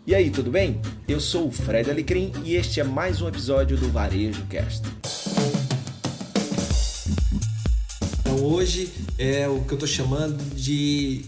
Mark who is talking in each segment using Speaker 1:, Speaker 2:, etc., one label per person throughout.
Speaker 1: E aí, tudo bem? Eu sou o Fred Alecrim e este é mais um episódio do Varejo Cast. Então hoje é o que eu estou chamando de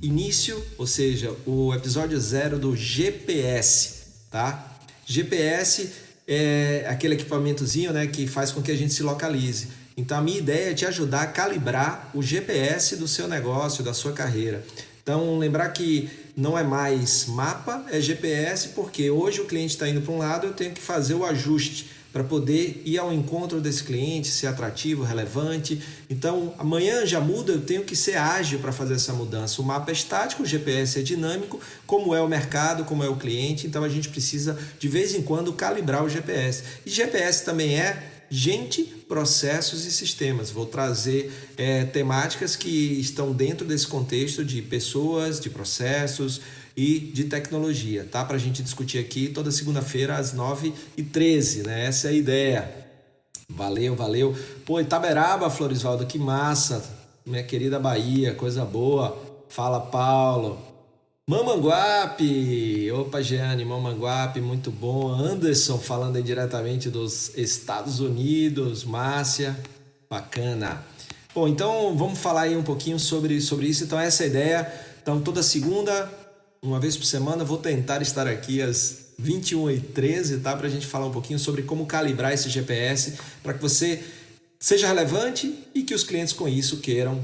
Speaker 1: início, ou seja, o episódio 0 do GPS, tá? GPS é aquele equipamentozinho, né, que faz com que a gente se localize. Então a minha ideia é te ajudar a calibrar o GPS do seu negócio, da sua carreira. Então lembrar que não é mais mapa, é GPS, porque hoje o cliente está indo para um lado, eu tenho que fazer o ajuste para poder ir ao encontro desse cliente, ser atrativo, relevante. Então amanhã já muda, eu tenho que ser ágil para fazer essa mudança. O mapa é estático, o GPS é dinâmico, como é o mercado, como é o cliente, então a gente precisa de vez em quando calibrar o GPS. E GPS também é gente, processos e sistemas. Vou trazer temáticas que estão dentro desse contexto de pessoas, de processos e de tecnologia, tá? Para a gente discutir aqui toda segunda-feira às 9h13, né? Essa é a ideia. Valeu, valeu. Pô, Itaberaba, Florisvaldo, que massa. Minha querida Bahia, coisa boa. Fala, Paulo. Mamanguape, opa Jeane, Mamanguape, muito bom. Anderson falando aí diretamente dos Estados Unidos, Márcia, bacana. Bom, então vamos falar aí um pouquinho sobre isso. Então essa é a ideia. Então toda segunda, uma vez por semana, vou tentar estar aqui às 21h13, tá? Pra gente falar um pouquinho sobre como calibrar esse GPS para que você seja relevante e que os clientes com isso queiram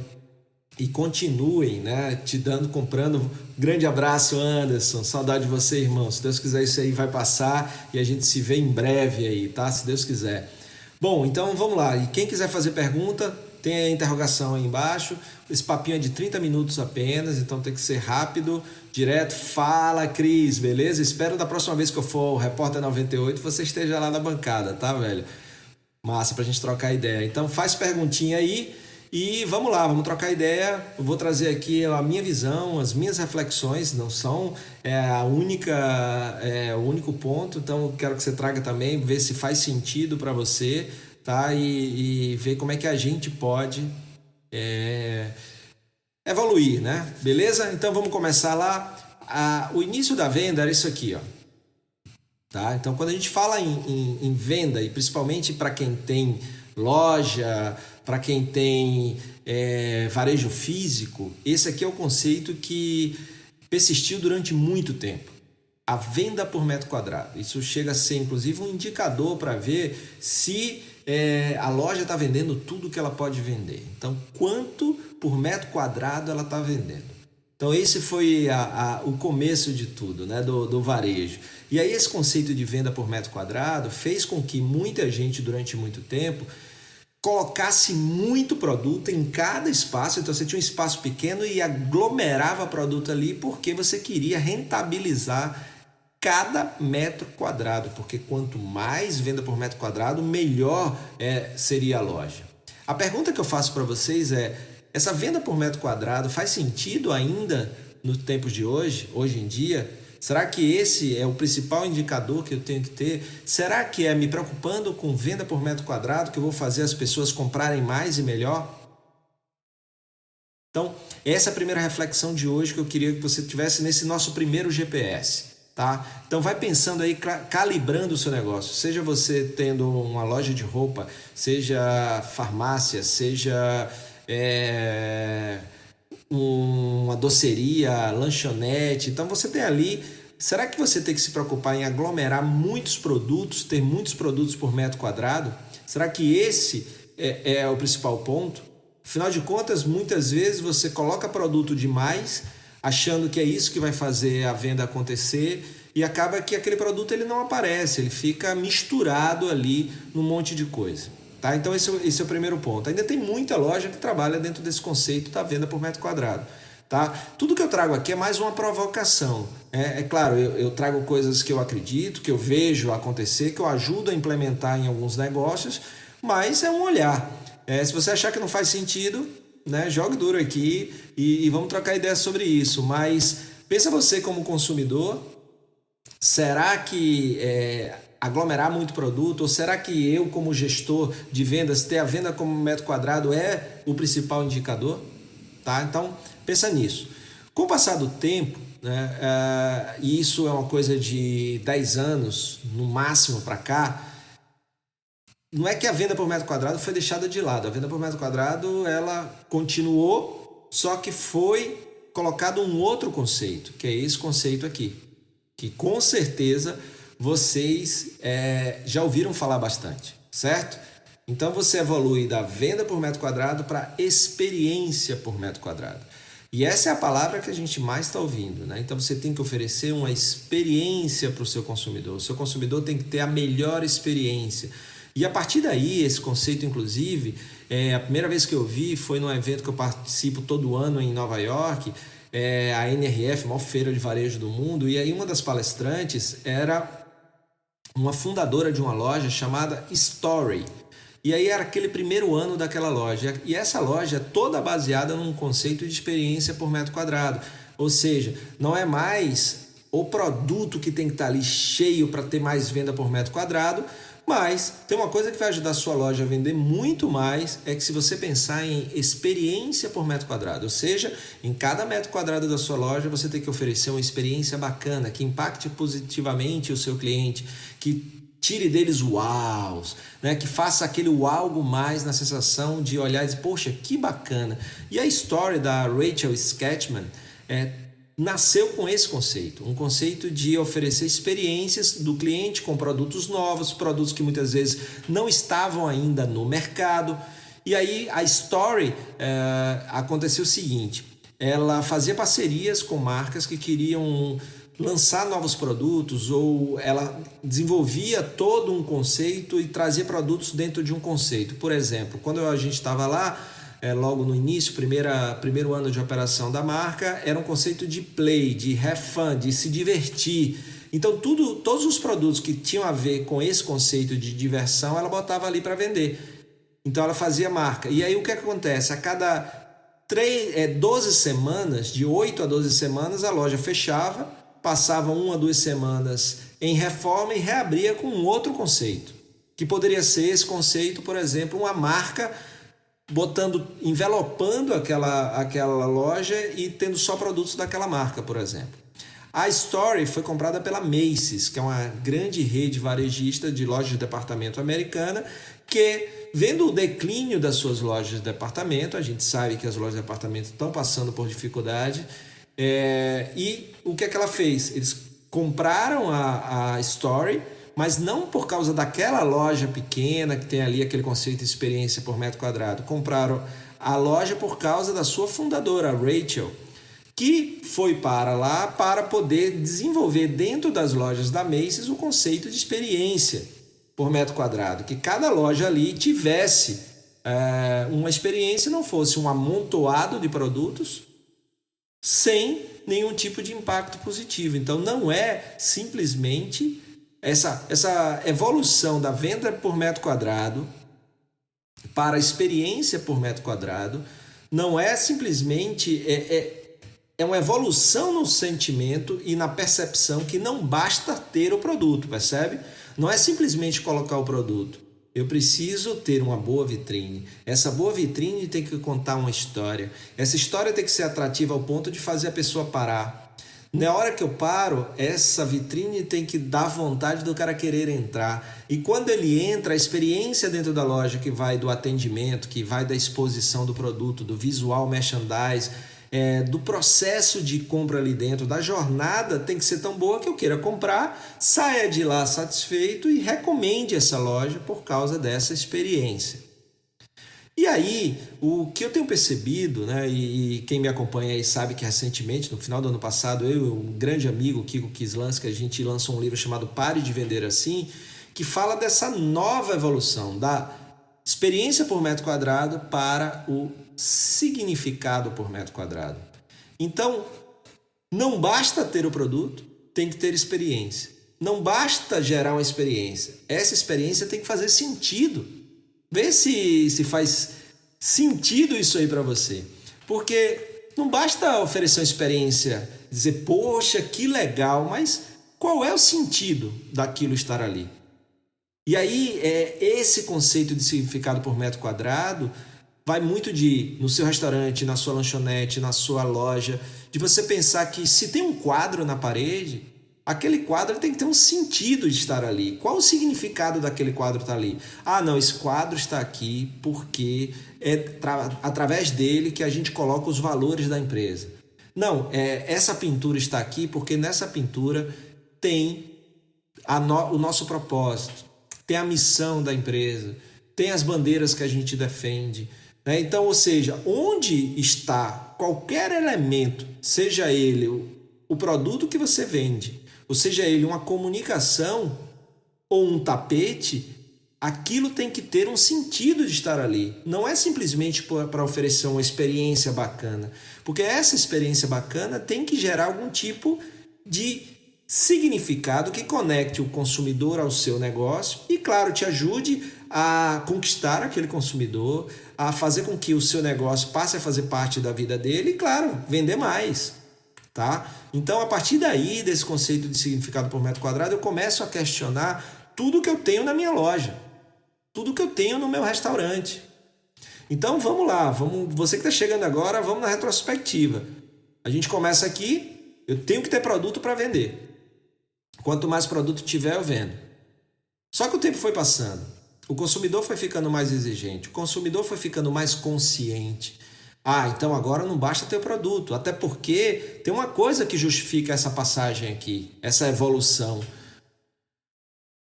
Speaker 1: e continuem, né, te dando, comprando. Grande abraço, Anderson, saudade de você, irmão. Se Deus quiser, isso aí vai passar e a gente se vê em breve aí, tá? Se Deus quiser. Bom, então vamos lá. E quem quiser fazer pergunta, tem a interrogação aí embaixo. Esse papinho é de 30 minutos apenas, então tem que ser rápido, direto. Fala, Cris, beleza? Espero da próxima vez que eu for o Repórter 98 você esteja lá na bancada, tá, velho? Massa, pra gente trocar ideia. Então faz perguntinha aí. E vamos lá, vamos trocar ideia. Eu vou trazer aqui a minha visão, as minhas reflexões, não são o único ponto, então eu quero que você traga também, ver se faz sentido para você, tá? E ver como é que a gente pode evoluir, né? Beleza? Então vamos começar lá. O início da venda era isso aqui, ó. Tá? Então quando a gente fala em venda, e principalmente para quem tem loja, para quem tem varejo físico, esse aqui é o conceito que persistiu durante muito tempo. A venda por metro quadrado. Isso chega a ser, inclusive, um indicador para ver se a loja está vendendo tudo que ela pode vender. Então, quanto por metro quadrado ela está vendendo. Então, esse foi o começo de tudo, né, do varejo. E aí, esse conceito de venda por metro quadrado fez com que muita gente, durante muito tempo, colocasse muito produto em cada espaço. Então você tinha um espaço pequeno e aglomerava produto ali porque você queria rentabilizar cada metro quadrado, porque quanto mais venda por metro quadrado, melhor seria a loja. A pergunta que eu faço para vocês é: essa venda por metro quadrado faz sentido ainda nos tempos de hoje em dia? Será que esse é o principal indicador que eu tenho que ter? Será que é me preocupando com venda por metro quadrado que eu vou fazer as pessoas comprarem mais e melhor? Então, essa é a primeira reflexão de hoje que eu queria que você tivesse nesse nosso primeiro GPS, tá? Então vai pensando aí, calibrando o seu negócio. Seja você tendo uma loja de roupa, seja farmácia, seja uma doceria, lanchonete. Então você tem ali, será que você tem que se preocupar em aglomerar muitos produtos, ter muitos produtos por metro quadrado? Será que esse é o principal ponto? Afinal de contas, muitas vezes você coloca produto demais, achando que é isso que vai fazer a venda acontecer, e acaba que aquele produto ele não aparece, ele fica misturado ali num monte de coisa. Tá? Então esse é o primeiro ponto. Ainda tem muita loja que trabalha dentro desse conceito da venda por metro quadrado. Tá? Tudo que eu trago aqui é mais uma provocação. Claro, eu trago coisas que eu acredito, que eu vejo acontecer, que eu ajudo a implementar em alguns negócios, mas é um olhar. Se você achar que não faz sentido, né, jogue duro aqui e vamos trocar ideias sobre isso. Mas pensa você como consumidor, será que aglomerar muito produto, ou será que eu como gestor de vendas, ter a venda como metro quadrado é o principal indicador? Tá? Então pensa nisso. Com o passar do tempo, né? E isso é uma coisa de 10 anos, no máximo, para cá. Não é que a venda por metro quadrado foi deixada de lado. A venda por metro quadrado, ela continuou, só que foi colocado um outro conceito, que é esse conceito aqui, que com certeza vocês já ouviram falar bastante, certo? Então você evolui da venda por metro quadrado para experiência por metro quadrado. E essa é a palavra que a gente mais está ouvindo, né? Então você tem que oferecer uma experiência para o seu consumidor. O seu consumidor tem que ter a melhor experiência. E a partir daí, esse conceito, inclusive, a primeira vez que eu vi foi num evento que eu participo todo ano em Nova York, a NRF, a maior feira de varejo do mundo, e aí uma das palestrantes era uma fundadora de uma loja chamada Story. E aí era aquele primeiro ano daquela loja. E essa loja é toda baseada num conceito de experiência por metro quadrado. Ou seja, não é mais o produto que tem que estar ali cheio para ter mais venda por metro quadrado, mas tem uma coisa que vai ajudar a sua loja a vender muito mais, é que se você pensar em experiência por metro quadrado, ou seja, em cada metro quadrado da sua loja você tem que oferecer uma experiência bacana, que impacte positivamente o seu cliente, que tire deles o uau, né? Que faça aquele algo mais na sensação de olhar e dizer, poxa, que bacana. E a história da Rachel Sketchman nasceu com esse conceito, um conceito de oferecer experiências do cliente com produtos novos, produtos que muitas vezes não estavam ainda no mercado. E aí a Story aconteceu o seguinte, ela fazia parcerias com marcas que queriam lançar novos produtos, ou ela desenvolvia todo um conceito e trazia produtos dentro de um conceito. Por exemplo, quando a gente estava lá, logo no início, primeiro ano de operação da marca, era um conceito de play, de have fun, de se divertir. Então, todos os produtos que tinham a ver com esse conceito de diversão, ela botava ali para vender. Então, ela fazia marca. E aí, o que acontece? A cada 12 semanas, de 8 a 12 semanas, a loja fechava, passava 1 a 2 semanas em reforma e reabria com um outro conceito. Que poderia ser esse conceito, por exemplo, uma marca envelopando aquela loja e tendo só produtos daquela marca, por exemplo. A Story foi comprada pela Macy's, que é uma grande rede varejista de lojas de departamento americana, que, vendo o declínio das suas lojas de departamento, a gente sabe que as lojas de departamento estão passando por dificuldade, e o que é que ela fez? Eles compraram a Story, mas não por causa daquela loja pequena que tem ali aquele conceito de experiência por metro quadrado. Compraram a loja por causa da sua fundadora, a Rachel, que foi para lá para poder desenvolver dentro das lojas da Macy's o conceito de experiência por metro quadrado, que cada loja ali tivesse uma experiência, não fosse um amontoado de produtos sem nenhum tipo de impacto positivo. Então não é simplesmente essa evolução da venda por metro quadrado para a experiência por metro quadrado, não é simplesmente uma evolução no sentimento e na percepção que não basta ter o produto, percebe? Não é simplesmente colocar o produto. Eu preciso ter uma boa vitrine. Essa boa vitrine tem que contar uma história. Essa história tem que ser atrativa ao ponto de fazer a pessoa parar. Na hora que eu paro, essa vitrine tem que dar vontade do cara querer entrar. E quando ele entra, a experiência dentro da loja, que vai do atendimento, que vai da exposição do produto, do visual merchandise, do processo de compra ali dentro, da jornada, tem que ser tão boa que eu queira comprar, saia de lá satisfeito e recomende essa loja por causa dessa experiência. E aí, o que eu tenho percebido, né, e quem me acompanha aí sabe que recentemente, no final do ano passado, eu e um grande amigo, Kiko Kislansky, a gente lançou um livro chamado Pare de Vender Assim, que fala dessa nova evolução, da experiência por metro quadrado para o significado por metro quadrado. Então, não basta ter o produto, tem que ter experiência. Não basta gerar uma experiência. Essa experiência tem que fazer sentido. Vê se faz sentido isso aí para você. Porque não basta oferecer uma experiência, dizer, poxa, que legal, mas qual é o sentido daquilo estar ali? E aí, esse conceito de significado por metro quadrado vai muito no seu restaurante, na sua lanchonete, na sua loja, de você pensar que se tem um quadro na parede, aquele quadro tem que ter um sentido de estar ali. Qual o significado daquele quadro estar ali? Ah, não, esse quadro está aqui porque é através dele que a gente coloca os valores da empresa. Não, essa pintura está aqui porque nessa pintura tem o nosso propósito, tem a missão da empresa, tem as bandeiras que a gente defende, né? Então, ou seja, onde está qualquer elemento, seja ele o produto que você vende, ou seja ele uma comunicação ou um tapete, aquilo tem que ter um sentido de estar ali. Não é simplesmente para oferecer uma experiência bacana, porque essa experiência bacana tem que gerar algum tipo de significado que conecte o consumidor ao seu negócio e, claro, te ajude a conquistar aquele consumidor, a fazer com que o seu negócio passe a fazer parte da vida dele e, claro, vender mais. Tá? Então, a partir daí, desse conceito de significado por metro quadrado, eu começo a questionar tudo que eu tenho na minha loja, tudo que eu tenho no meu restaurante. Então, vamos lá, você que está chegando agora, vamos na retrospectiva. A gente começa aqui, eu tenho que ter produto para vender. Quanto mais produto tiver, eu vendo. Só que o tempo foi passando, o consumidor foi ficando mais exigente, o consumidor foi ficando mais consciente. Ah, então agora não basta ter o produto, até porque tem uma coisa que justifica essa passagem aqui, essa evolução.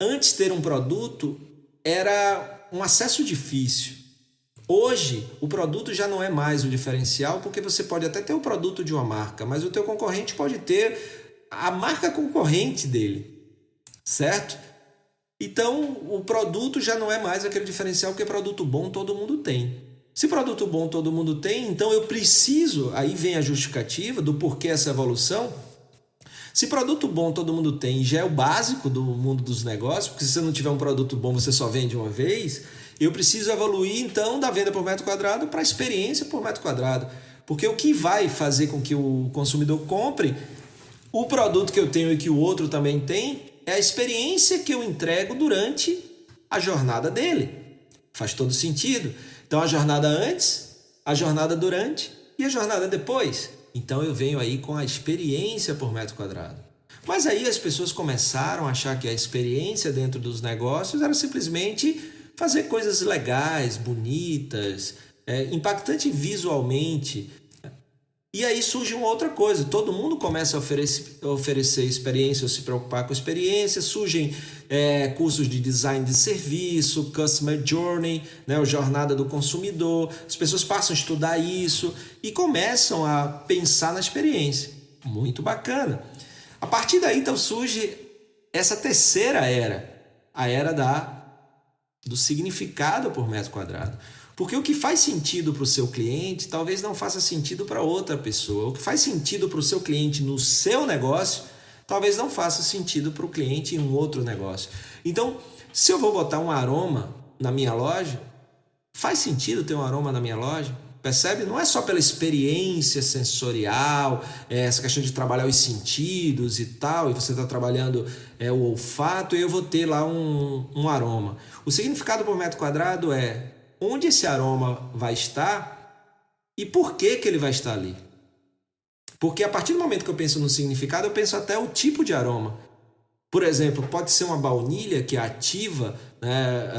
Speaker 1: Antes ter um produto era um acesso difícil. Hoje, o produto já não é mais o diferencial, porque você pode até ter o produto de uma marca, mas o teu concorrente pode ter a marca concorrente dele, certo? Então, o produto já não é mais aquele diferencial, porque produto bom todo mundo tem. Se produto bom todo mundo tem, então eu preciso, aí vem a justificativa do porquê essa evolução. Se produto bom todo mundo tem, já é o básico do mundo dos negócios, porque se você não tiver um produto bom, você só vende uma vez, eu preciso evoluir então da venda por metro quadrado para a experiência por metro quadrado. Porque o que vai fazer com que o consumidor compre o produto que eu tenho e que o outro também tem é a experiência que eu entrego durante a jornada dele. Faz todo sentido. Então, a jornada antes, a jornada durante e a jornada depois. Então, eu venho aí com a experiência por metro quadrado. Mas aí as pessoas começaram a achar que a experiência dentro dos negócios era simplesmente fazer coisas legais, bonitas, impactante visualmente. E aí surge uma outra coisa, todo mundo começa a oferecer experiência, ou se preocupar com experiência, surgem cursos de design de serviço, customer journey, né, a jornada do consumidor, as pessoas passam a estudar isso e começam a pensar na experiência. Muito bacana. A partir daí, então, surge essa terceira era, a era do significado por metro quadrado. Porque o que faz sentido para o seu cliente talvez não faça sentido para outra pessoa. O que faz sentido para o seu cliente no seu negócio talvez não faça sentido para o cliente em um outro negócio. Então, se eu vou botar um aroma na minha loja, faz sentido ter um aroma na minha loja? Percebe? Não é só pela experiência sensorial, essa questão de trabalhar os sentidos e tal, e você está trabalhando o olfato e eu vou ter lá um aroma. O significado por metro quadrado é onde esse aroma vai estar e por que ele vai estar ali. Porque a partir do momento que eu penso no significado, eu penso até o tipo de aroma. Por exemplo, pode ser uma baunilha que ativa, né,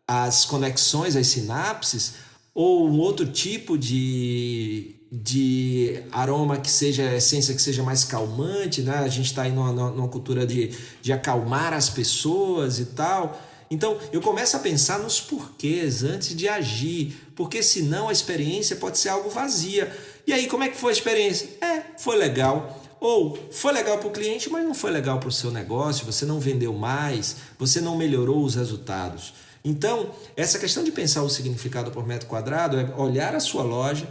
Speaker 1: as conexões, as sinapses, ou um outro tipo de aroma que seja essência, que seja mais calmante, né? A gente está aí numa cultura de acalmar as pessoas e tal. Então, eu começo a pensar nos porquês antes de agir, porque senão a experiência pode ser algo vazia. E aí, como é que foi a experiência? Foi legal. Ou foi legal para o cliente, mas não foi legal para o seu negócio, você não vendeu mais, você não melhorou os resultados. Então, essa questão de pensar o significado por metro quadrado é olhar a sua loja,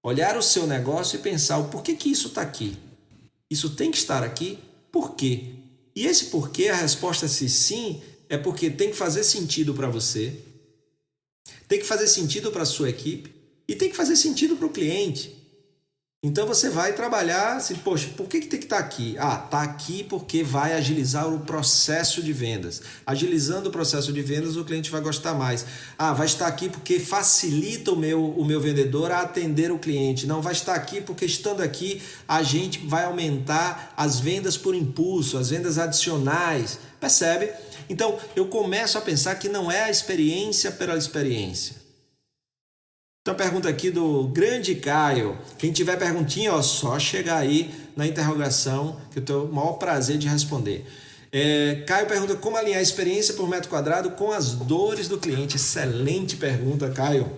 Speaker 1: olhar o seu negócio e pensar o porquê que isso está aqui. Isso tem que estar aqui? Por quê? E esse porquê, a resposta se sim, é porque tem que fazer sentido para você, tem que fazer sentido para a sua equipe e tem que fazer sentido para o cliente. Então você vai trabalhar assim, poxa, por que tem que estar aqui? Ah, está aqui porque vai agilizar o processo de vendas. Agilizando o processo de vendas, o cliente vai gostar mais. Ah, vai estar aqui porque facilita o meu vendedor a atender o cliente. Não, vai estar aqui porque estando aqui a gente vai aumentar as vendas por impulso, as vendas adicionais. Percebe? Então eu começo a pensar que não é a experiência pela experiência. Então, pergunta aqui do grande Caio. Quem tiver perguntinha, só chegar aí na interrogação, que eu tenho o maior prazer de responder. Caio pergunta como alinhar a experiência por metro quadrado com as dores do cliente. Excelente pergunta, Caio.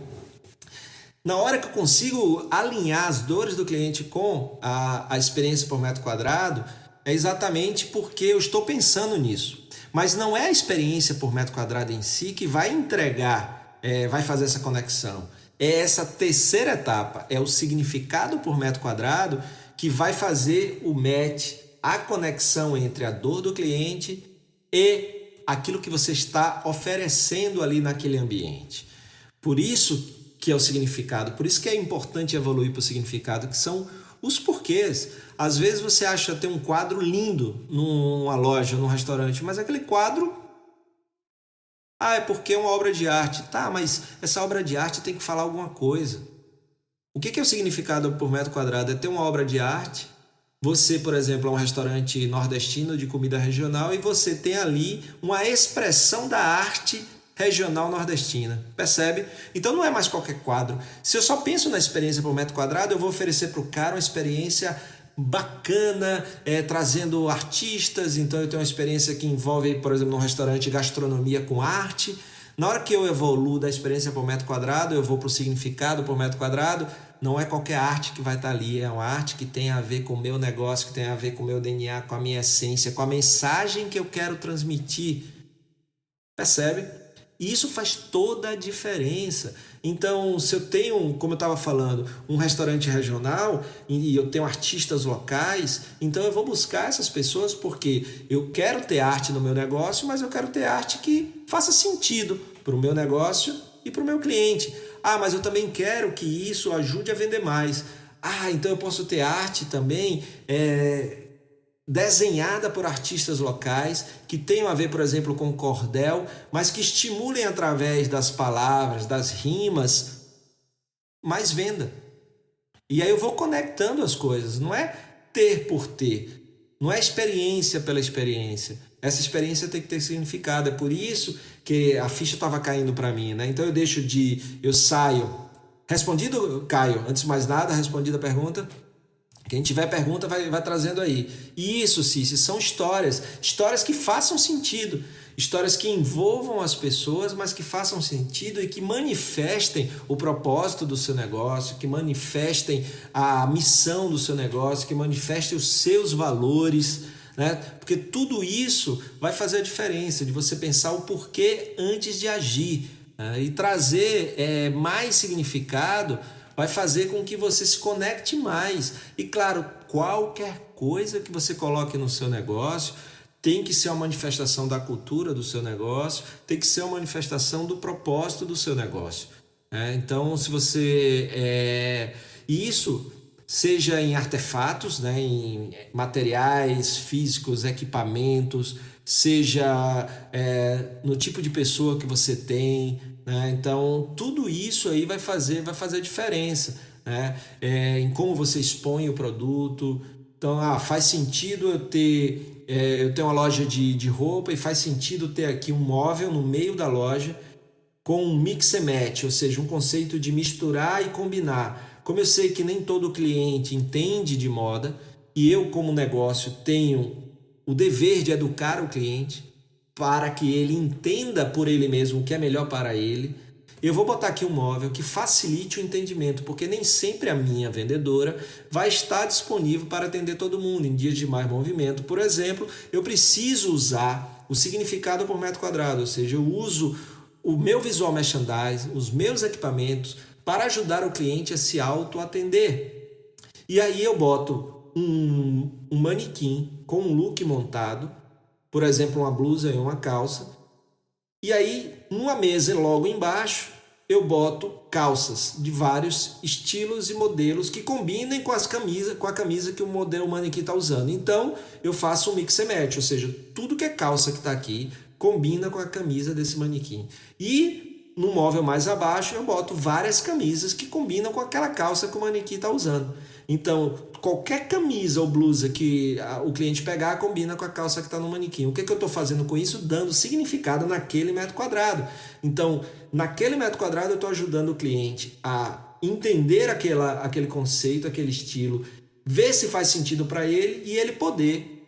Speaker 1: Na hora que eu consigo alinhar as dores do cliente com a experiência por metro quadrado, é exatamente porque eu estou pensando nisso. Mas não é a experiência por metro quadrado em si que vai entregar, vai fazer essa conexão. É essa terceira etapa, é o significado por metro quadrado que vai fazer o match, a conexão entre a dor do cliente e aquilo que você está oferecendo ali naquele ambiente. Por isso que é o significado, por isso que é importante evoluir para o significado, que são os porquês. Às vezes você acha ter um quadro lindo numa loja, num restaurante, mas aquele quadro... Ah, é porque é uma obra de arte. Tá, mas essa obra de arte tem que falar alguma coisa. O que é o significado por metro quadrado? É ter uma obra de arte. Você, por exemplo, é um restaurante nordestino de comida regional e você tem ali uma expressão da arte regional nordestina. Percebe? Então não é mais qualquer quadro. Se eu só penso na experiência por metro quadrado, eu vou oferecer para o cara uma experiência bacana, trazendo artistas. Então eu tenho uma experiência que envolve, por exemplo, num restaurante, gastronomia com arte. Na hora que eu evoluo da experiência por metro quadrado, eu vou para o significado por metro quadrado. Não é qualquer arte que vai estar ali, é uma arte que tem a ver com o meu negócio, que tem a ver com o meu DNA, com a minha essência, com a mensagem que eu quero transmitir. Percebe? E isso faz toda a diferença. Então, se eu tenho, como eu estava falando, um restaurante regional e eu tenho artistas locais, então eu vou buscar essas pessoas porque eu quero ter arte no meu negócio, mas eu quero ter arte que faça sentido para o meu negócio e para o meu cliente. Ah, mas eu também quero que isso ajude a vender mais. Ah, então eu posso ter arte também desenhada por artistas locais que tenham a ver, por exemplo, com cordel, mas que estimulem através das palavras, das rimas, mais venda. E aí eu vou conectando as coisas, não é ter por ter, não é experiência pela experiência. Essa experiência tem que ter significado, é por isso que a ficha estava caindo para mim, né? Então eu saio. Respondido, Caio? Antes de mais nada, respondida a pergunta? Quem tiver pergunta vai trazendo aí. E isso, Cici, são histórias que façam sentido, histórias que envolvam as pessoas, mas que façam sentido e que manifestem o propósito do seu negócio, que manifestem a missão do seu negócio, que manifestem os seus valores, né? Porque tudo isso vai fazer a diferença de você pensar o porquê antes de agir, né? E trazer mais significado vai fazer com que você se conecte mais. E claro, qualquer coisa que você coloque no seu negócio tem que ser uma manifestação da cultura do seu negócio, tem que ser uma manifestação do propósito do seu negócio. Então, se você... isso seja em artefatos, né, em materiais físicos, equipamentos, seja no tipo de pessoa que você tem, né? Então tudo isso aí vai fazer a diferença, né? Em como você expõe o produto. Então faz sentido eu ter uma loja de roupa e faz sentido ter aqui um móvel no meio da loja com um mix and match, ou seja, um conceito de misturar e combinar. Como eu sei que nem todo cliente entende de moda e eu como negócio tenho o dever de educar o cliente para que ele entenda por ele mesmo o que é melhor para ele, eu vou botar aqui um móvel que facilite o entendimento, porque nem sempre a minha vendedora vai estar disponível para atender todo mundo em dias de mais movimento. Por exemplo, eu preciso usar o significado por metro quadrado, ou seja, eu uso o meu visual merchandising, os meus equipamentos para ajudar o cliente a se auto-atender. E aí eu boto um manequim com um look montado, por exemplo, uma blusa e uma calça. E aí, numa mesa logo embaixo, eu boto calças de vários estilos e modelos que combinem com a camisa que o modelo manequim está usando. Então, eu faço um mix and match, ou seja, tudo que é calça que está aqui combina com a camisa desse manequim. E no móvel mais abaixo, eu boto várias camisas que combinam com aquela calça que o manequim está usando. Então, qualquer camisa ou blusa que o cliente pegar combina com a calça que está no manequim. O que eu estou fazendo com isso? Dando significado naquele metro quadrado. Então, naquele metro quadrado eu estou ajudando o cliente a entender aquele conceito, aquele estilo, ver se faz sentido para ele e ele poder,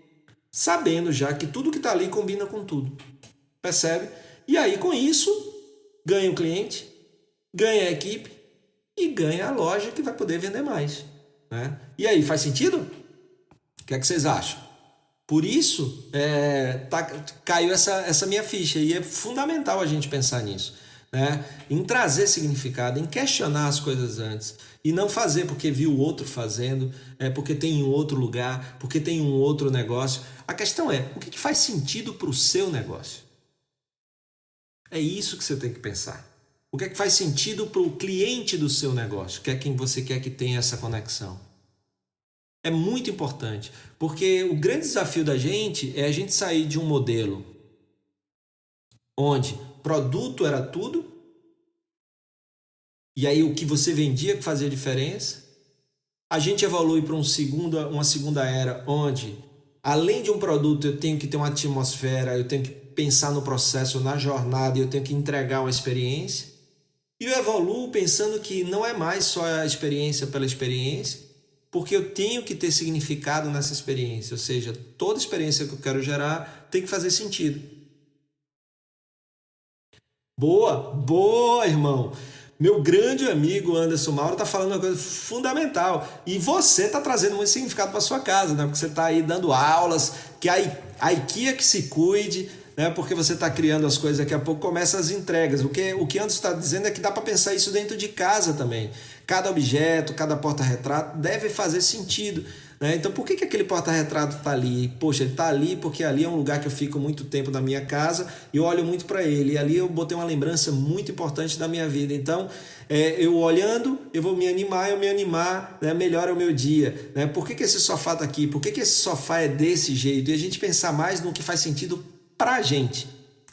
Speaker 1: sabendo já que tudo que está ali combina com tudo. Percebe? E aí, com isso, ganha o cliente, ganha a equipe e ganha a loja que vai poder vender mais. Né? E aí, faz sentido? O que é que vocês acham? Por isso, caiu essa minha ficha e é fundamental a gente pensar nisso. Né? Em trazer significado, em questionar as coisas antes e não fazer porque viu o outro fazendo, porque tem em outro lugar, porque tem um outro negócio. A questão é, o que faz sentido para o seu negócio? É isso que você tem que pensar. O que é que faz sentido para o cliente do seu negócio, que é quem você quer que tenha essa conexão? É muito importante, porque o grande desafio da gente é a gente sair de um modelo onde produto era tudo, e aí o que você vendia que fazia diferença. A gente evolui para uma segunda era onde, além de um produto, eu tenho que ter uma atmosfera, eu tenho que pensar no processo, na jornada, eu tenho que entregar uma experiência. E eu evoluo pensando que não é mais só a experiência pela experiência, porque eu tenho que ter significado nessa experiência, ou seja, toda experiência que eu quero gerar tem que fazer sentido. Boa, irmão! Meu grande amigo Anderson Mauro está falando uma coisa fundamental e você está trazendo muito significado para sua casa, né? Porque você está aí dando aulas, que a IKEA que se cuide, né? Porque você está criando as coisas, daqui a pouco começam as entregas. O que Anderson está dizendo é que dá para pensar isso dentro de casa também. Cada objeto, cada porta-retrato deve fazer sentido. Né? Então, por que aquele porta-retrato está ali? Poxa, ele está ali porque ali é um lugar que eu fico muito tempo na minha casa e eu olho muito para ele. E ali eu botei uma lembrança muito importante da minha vida. Então, eu olhando, eu vou me animar, né? Melhora o meu dia. Né? Por que esse sofá está aqui? Por que esse sofá é desse jeito? E a gente pensar mais no que faz sentido para a gente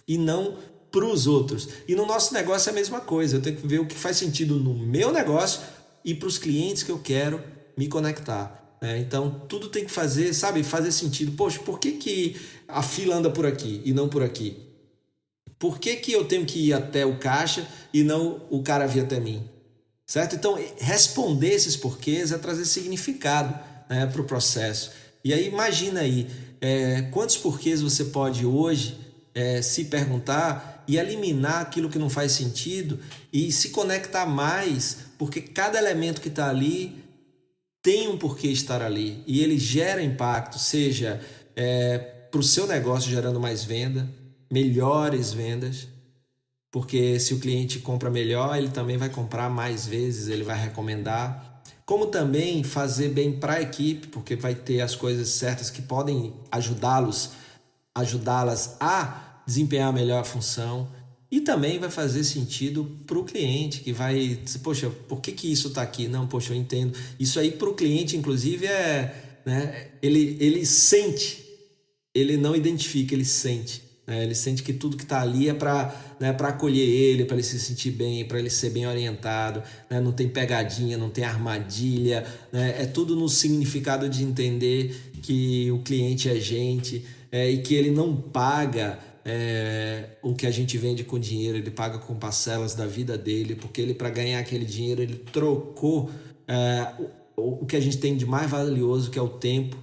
Speaker 1: e não para os outros. E no nosso negócio é a mesma coisa. Eu tenho que ver o que faz sentido no meu negócio e para os clientes que eu quero me conectar. Então, tudo tem que fazer sentido. Poxa, por que a fila anda por aqui e não por aqui? Por que eu tenho que ir até o caixa e não o cara vir até mim? Certo? Então, responder esses porquês é trazer significado, né, para o processo. E aí, imagina aí, quantos porquês você pode hoje se perguntar e eliminar aquilo que não faz sentido e se conectar mais, porque cada elemento que está ali tem um porquê estar ali e ele gera impacto, seja para o seu negócio gerando mais venda, melhores vendas, porque se o cliente compra melhor, ele também vai comprar mais vezes, ele vai recomendar, como também fazer bem para a equipe, porque vai ter as coisas certas que podem ajudá-las a desempenhar melhor a função. E também vai fazer sentido para o cliente, que vai dizer, poxa, por que isso está aqui? Não, poxa, eu entendo. Isso aí para o cliente, inclusive, né, ele sente, ele não identifica, ele sente. Né? Ele sente que tudo que está ali é para acolher ele, para ele se sentir bem, para ele ser bem orientado. Né? Não tem pegadinha, não tem armadilha. Né? É tudo no significado de entender que o cliente é gente e que ele não paga o que a gente vende com dinheiro, ele paga com parcelas da vida dele, porque ele, para ganhar aquele dinheiro, ele trocou o que a gente tem de mais valioso, que é o tempo,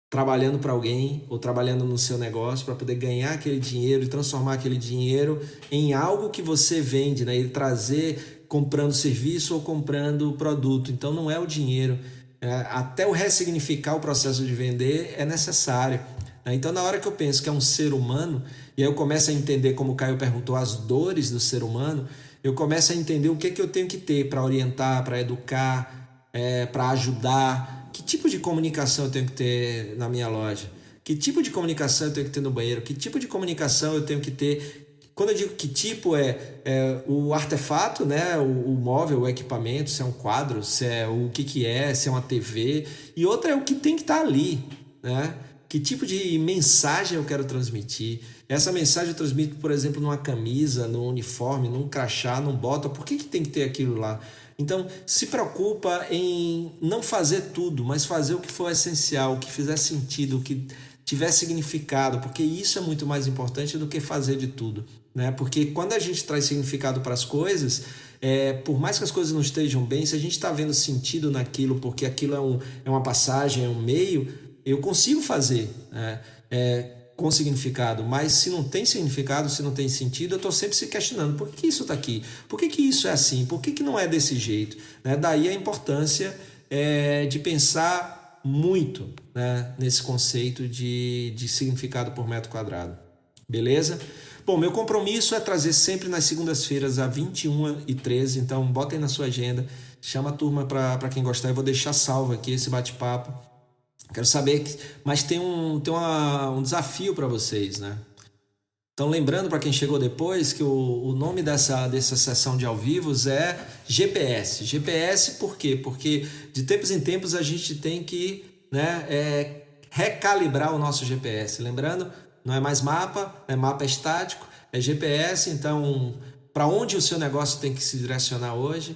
Speaker 1: trabalhando para alguém ou trabalhando no seu negócio para poder ganhar aquele dinheiro e transformar aquele dinheiro em algo que você vende, né? E trazer comprando serviço ou comprando produto. Então não é o dinheiro, até o ressignificar o processo de vender é necessário. Então, na hora que eu penso que é um ser humano, e aí eu começo a entender, como o Caio perguntou, as dores do ser humano, eu começo a entender o que eu tenho que ter para orientar, para educar, para ajudar, que tipo de comunicação eu tenho que ter na minha loja, que tipo de comunicação eu tenho que ter no banheiro, que tipo de comunicação eu tenho que ter Quando eu digo que tipo é o artefato, né? O móvel, o equipamento, se é um quadro, se é o que é, se é uma TV. E outra é o que tem que estar ali, né? Que tipo de mensagem eu quero transmitir? Essa mensagem eu transmito, por exemplo, numa camisa, num uniforme, num crachá, num bota. Por que tem que ter aquilo lá? Então, se preocupa em não fazer tudo, mas fazer o que for essencial, o que fizer sentido, o que tiver significado, porque isso é muito mais importante do que fazer de tudo, né? Porque quando a gente traz significado para as coisas, por mais que as coisas não estejam bem, se a gente está vendo sentido naquilo, porque aquilo é uma passagem, é um meio, eu consigo fazer, né? Com significado, mas se não tem significado, se não tem sentido, eu estou sempre se questionando, por que isso está aqui? Por que isso é assim? Por que não é desse jeito? Né? Daí a importância de pensar muito, né, nesse conceito de significado por metro quadrado. Beleza? Bom, meu compromisso é trazer sempre nas segundas-feiras às 21h13, então botem na sua agenda, chama a turma para quem gostar, eu vou deixar salvo aqui esse bate-papo. Quero saber, mas tem um desafio para vocês, né? Então, lembrando para quem chegou depois que o nome dessa sessão de ao vivo é GPS. GPS por quê? Porque de tempos em tempos a gente tem que, né, recalibrar o nosso GPS. Lembrando, não é mais mapa, é mapa estático, é GPS. Então, para onde o seu negócio tem que se direcionar hoje?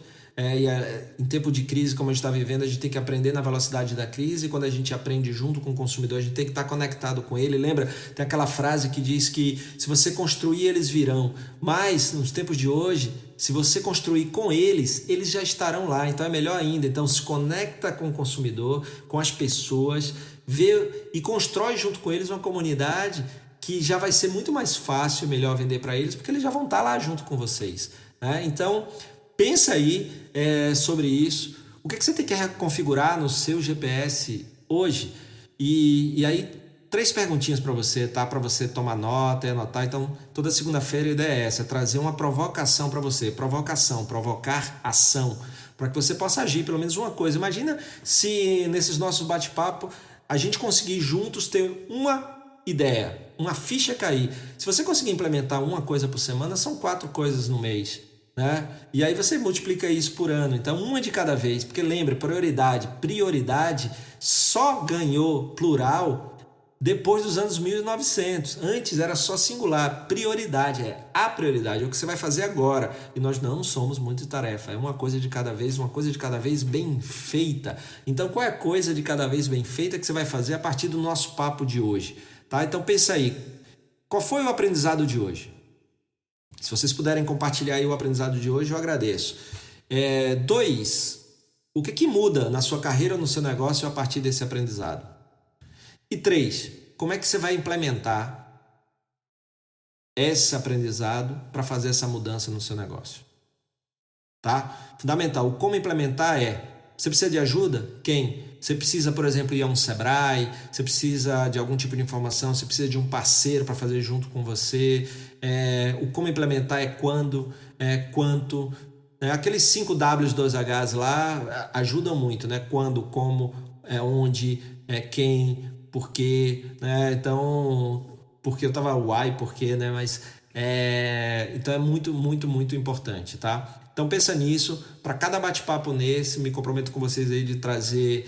Speaker 1: Em tempo de crise, como a gente está vivendo, a gente tem que aprender na velocidade da crise. Quando a gente aprende junto com o consumidor, a gente tem que estar conectado com ele. Lembra? Tem aquela frase que diz que se você construir, eles virão. Mas, nos tempos de hoje, se você construir com eles, eles já estarão lá. Então, é melhor ainda. Então, se conecta com o consumidor, com as pessoas, vê e constrói junto com eles uma comunidade que já vai ser muito mais fácil, melhor vender para eles, porque eles já vão estar lá junto com vocês, né? Então, pensa aí sobre isso. O que você tem que configurar no seu GPS hoje? E aí, 3 perguntinhas para você, tá? Para você tomar nota e anotar. Então, toda segunda-feira a ideia é essa, trazer uma provocação para você. Provocação, provocar ação, para que você possa agir pelo menos uma coisa. Imagina se nesses nossos bate-papo a gente conseguir juntos ter uma ideia, uma ficha cair. Se você conseguir implementar uma coisa por semana, são 4 coisas no mês, né? E aí você multiplica isso por ano. Então, uma de cada vez. Porque lembra, prioridade só ganhou plural depois dos anos 1900. Antes era só singular. Prioridade é a prioridade, é o que você vai fazer agora. E nós não somos multitarefa. É uma coisa de cada vez bem feita. Então, qual é a coisa de cada vez bem feita que você vai fazer a partir do nosso papo de hoje? Tá? Então, pensa aí. Qual foi o aprendizado de hoje? Se vocês puderem compartilhar aí o aprendizado de hoje, eu agradeço. 2. O que muda na sua carreira ou no seu negócio a partir desse aprendizado? E 3. Como é que você vai implementar esse aprendizado para fazer essa mudança no seu negócio? Tá? Fundamental. O como implementar você precisa de ajuda? Quem? Você precisa, por exemplo, ir a um Sebrae, você precisa de algum tipo de informação, você precisa de um parceiro para fazer junto com você. O como implementar quando, quanto. Aqueles 5 Ws, 2 Hs lá ajudam muito, né? Quando, como, onde, quem, por quê, né? Então, porque eu tava why, por quê, né? Mas, então é muito, muito, muito importante, tá? Então pensa nisso, para cada bate-papo me comprometo com vocês aí de trazer,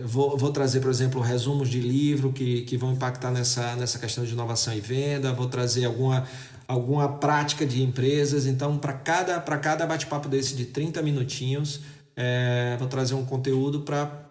Speaker 1: vou trazer, por exemplo, resumos de livro que vão impactar nessa questão de inovação e venda, vou trazer alguma prática de empresas. Então, para cada bate-papo desse de 30 minutinhos, vou trazer um conteúdo para,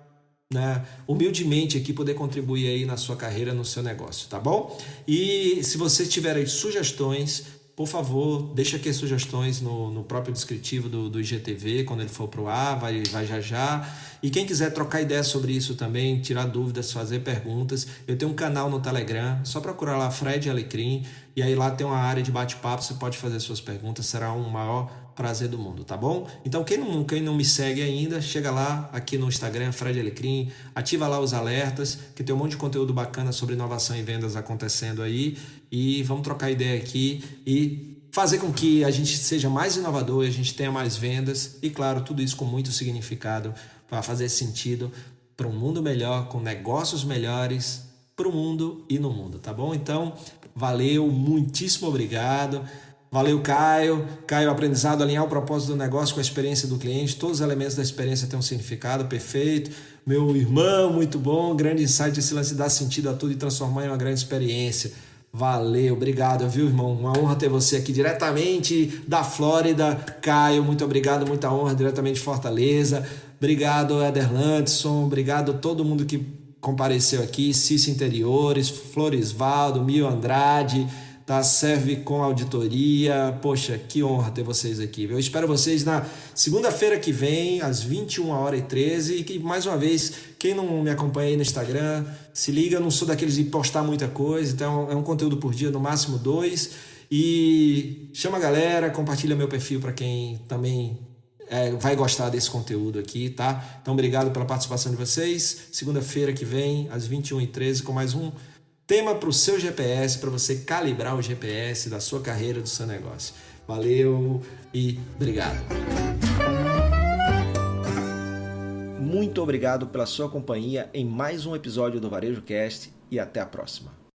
Speaker 1: né, humildemente aqui poder contribuir aí na sua carreira, no seu negócio, tá bom? E se você tiver aí sugestões, por favor, deixa aqui as sugestões no próprio descritivo do IGTV, quando ele for para o ar, vai já. E quem quiser trocar ideias sobre isso também, tirar dúvidas, fazer perguntas, eu tenho um canal no Telegram, só procurar lá Fred Alecrim, e aí lá tem uma área de bate-papo, você pode fazer suas perguntas, será um maior prazer do mundo, tá bom? Então quem não me segue ainda, chega lá aqui no Instagram, Fred Alecrim, ativa lá os alertas, que tem um monte de conteúdo bacana sobre inovação e vendas acontecendo aí, e vamos trocar ideia aqui e fazer com que a gente seja mais inovador, a gente tenha mais vendas e, claro, tudo isso com muito significado para fazer sentido para um mundo melhor, com negócios melhores para o mundo e no mundo, tá bom? Então, Valeu, muitíssimo obrigado. Valeu, Caio. Caio, aprendizado, alinhar o propósito do negócio com a experiência do cliente. Todos os elementos da experiência têm um significado, perfeito. Meu irmão, muito bom. Grande insight, esse lance dar sentido a tudo e transformar em uma grande experiência. Valeu, obrigado, viu, irmão? Uma honra ter você aqui diretamente da Flórida. Caio, muito obrigado, muita honra, diretamente de Fortaleza. Obrigado, Éder Landson. Obrigado a todo mundo que compareceu aqui. Cício Interiores, Florisvaldo, Mil Andrade, tá? Serve com auditoria. Poxa, que honra ter vocês aqui. Eu espero vocês na segunda-feira que vem, às 21h13. E que, mais uma vez, quem não me acompanha aí no Instagram, se liga, eu não sou daqueles de postar muita coisa, então é um conteúdo por dia, no máximo 2. E chama a galera, compartilha meu perfil para quem também vai gostar desse conteúdo aqui, tá? Então, obrigado pela participação de vocês. Segunda-feira que vem, às 21h13, com mais um tema para o seu GPS, para você calibrar o GPS da sua carreira, do seu negócio. Valeu e obrigado. Muito obrigado pela sua companhia em mais um episódio do Varejo Cast e até a próxima.